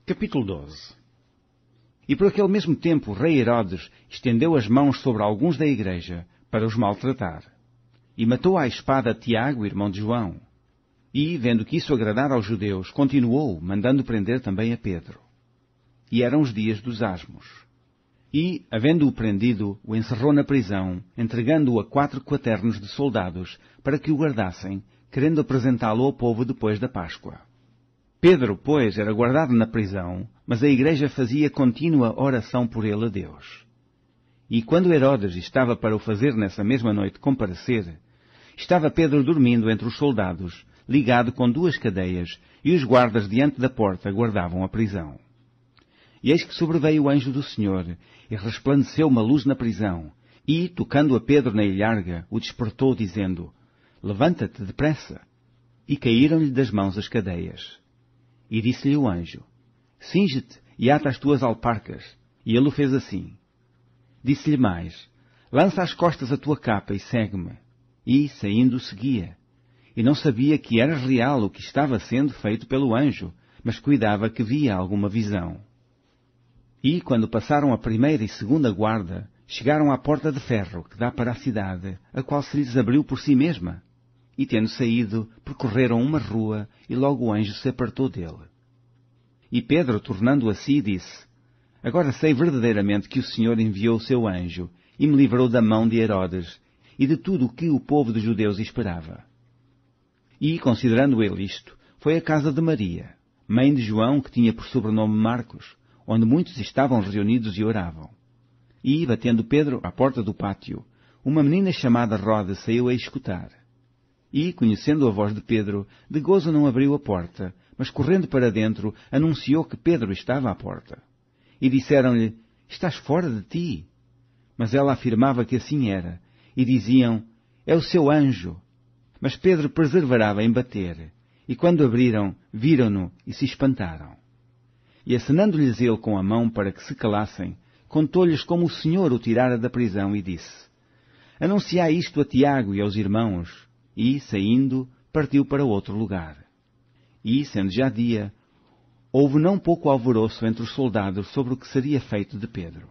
Capítulo 12. E por aquele mesmo tempo o rei Herodes estendeu as mãos sobre alguns da igreja para os maltratar. E matou à espada Tiago, irmão de João. E, vendo que isso agradara aos judeus, continuou, mandando prender também a Pedro. E eram os dias dos asmos. E, havendo-o prendido, o encerrou na prisão, entregando-o a 4 quaternos de soldados, para que o guardassem, querendo apresentá-lo ao povo depois da Páscoa. Pedro, pois, era guardado na prisão, mas a igreja fazia contínua oração por ele a Deus. E quando Herodes estava para o fazer nessa mesma noite comparecer, estava Pedro dormindo entre os soldados, ligado com 2 cadeias, e os guardas diante da porta guardavam a prisão. E eis que sobreveio o anjo do Senhor, e resplandeceu uma luz na prisão, e, tocando a Pedro na ilharga, o despertou, dizendo, Levanta-te depressa. E caíram-lhe das mãos as cadeias. E disse-lhe o anjo, Cinge-te e ata as tuas alparcas. E ele o fez assim. Disse-lhe mais, Lança às costas a tua capa e segue-me. E, saindo, seguia. E não sabia que era real o que estava sendo feito pelo anjo, mas cuidava que via alguma visão. E, quando passaram a primeira e segunda guarda, chegaram à porta de ferro que dá para a cidade, a qual se lhes abriu por si mesma. E, tendo saído, percorreram uma rua, e logo o anjo se apartou dele. E Pedro, tornando a si, disse, Agora sei verdadeiramente que o Senhor enviou o seu anjo, e me livrou da mão de Herodes, e de tudo o que o povo dos judeus esperava. E, considerando ele isto, foi à casa de Maria, mãe de João, que tinha por sobrenome Marcos, onde muitos estavam reunidos e oravam. E, batendo Pedro à porta do pátio, uma menina chamada Roda saiu a escutar. E, conhecendo a voz de Pedro, de gozo não abriu a porta, mas correndo para dentro, anunciou que Pedro estava à porta. E disseram-lhe, Estás fora de ti? Mas ela afirmava que assim era, e diziam, É o seu anjo. Mas Pedro perseverava em bater, e quando abriram, viram-no e se espantaram. E acenando-lhes ele com a mão para que se calassem, contou-lhes como o Senhor o tirara da prisão e disse, Anunciai isto a Tiago e aos irmãos. E, saindo, partiu para outro lugar. E, sendo já dia, houve não pouco alvoroço entre os soldados sobre o que seria feito de Pedro.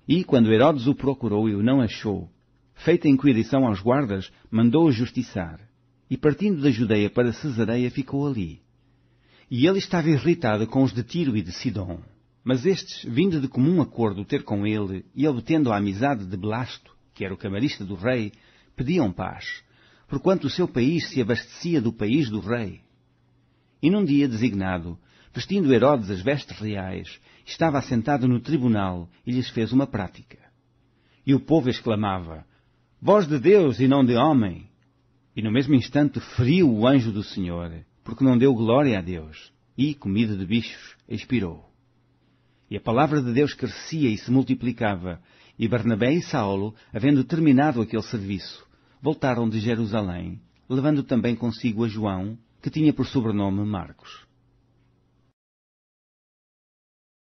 E, quando Herodes o procurou e o não achou, feita inquirição aos guardas, mandou-o justiçar. E, partindo da Judeia para Cesareia, ficou ali. E ele estava irritado com os de Tiro e de Sidom. Mas estes, vindo de comum acordo ter com ele, e obtendo a amizade de Blasto, que era o camarista do rei, pediam paz, porquanto o seu país se abastecia do país do rei. E num dia designado, vestindo Herodes as vestes reais, estava assentado no tribunal e lhes fez uma prática. E o povo exclamava, Voz de Deus e não de homem! E no mesmo instante feriu o anjo do Senhor, porque não deu glória a Deus, e, comido de bichos, expirou. E a palavra de Deus crescia e se multiplicava, e Barnabé e Saulo, havendo terminado aquele serviço, voltaram de Jerusalém, levando também consigo a João, que tinha por sobrenome Marcos.